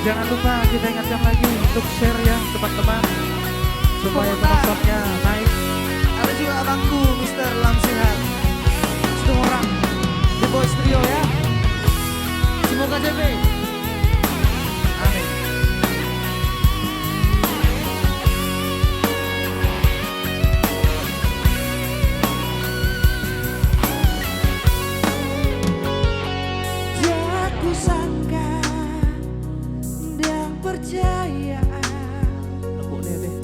Jangan lupa kita ingatkan lagi untuk share ya teman-teman supaya penontonnya naik. Ada juga abangku Mr. Lamsihan. Semua orang The Boys Trio ya. Semoga JB. Amin. Aku sangka dan percaya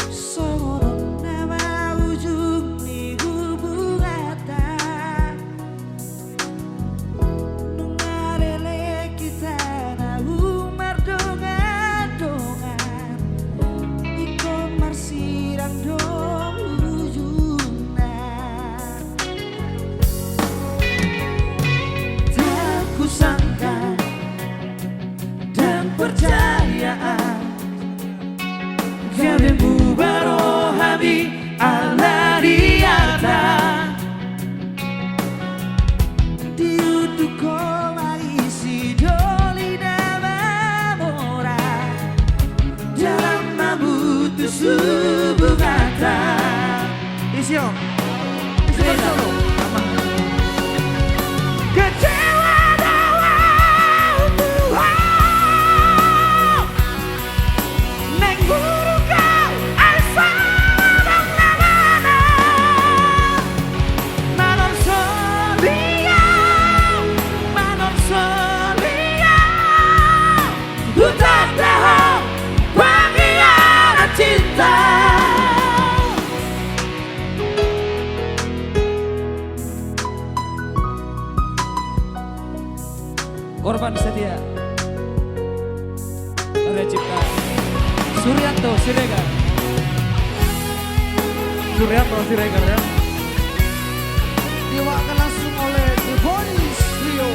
Sorono nama ujung di hubungata Nungarele kita na umar dongan-dongan Iko marsirang dong ujungna Tak kusangka dan percayaan Kalian bubaro habi ala diata Diudu kola isi doli nama mora Dalam mabutu subuh kata Isi om. Isi bersolo. Kecewa dalam Tuhan Neng guru kau asa dong namana Manon solia Hutan dahong panggilan cinta Korban setia Karya Cipta Suryanto Siregar. Suryanto Siregar ya. Diwakilkan langsung oleh The Boys Trio.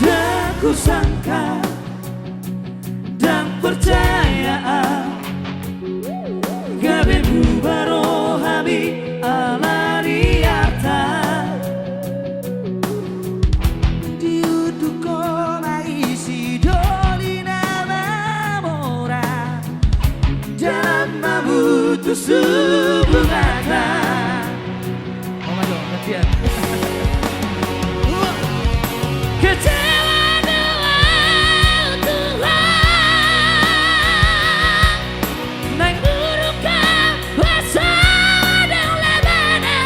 Tak kusangka dan percaya Gabe bubaro habi ala riata Diudu kola isi doli nama mora Dalam mabutu subuh kata Oh my god, gantian. Kecewa dengan Tuhan Neng guru kau asa dong labana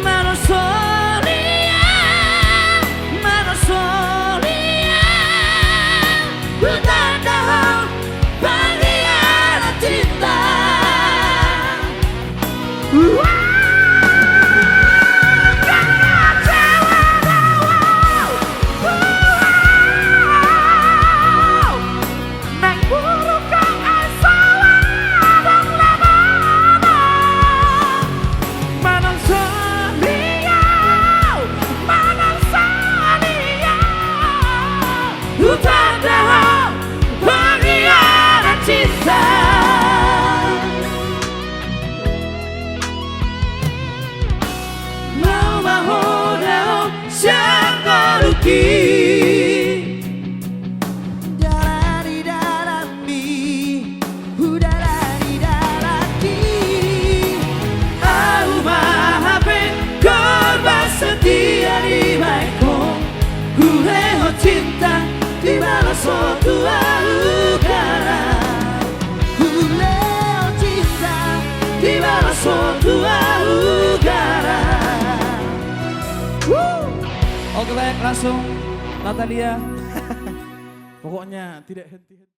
Mano solia Hutan dahong panggilan cinta Hutan dahong panggilan cinta Mau maho daong siang koruki Darah di darami Udara di darati Aku mahapen korban setia di baikku Kuleho cinta di balas suatu aukara Kuleho cinta di balas suatu aukara Oke baik langsung Natalia. Pokoknya tidak henti-henti.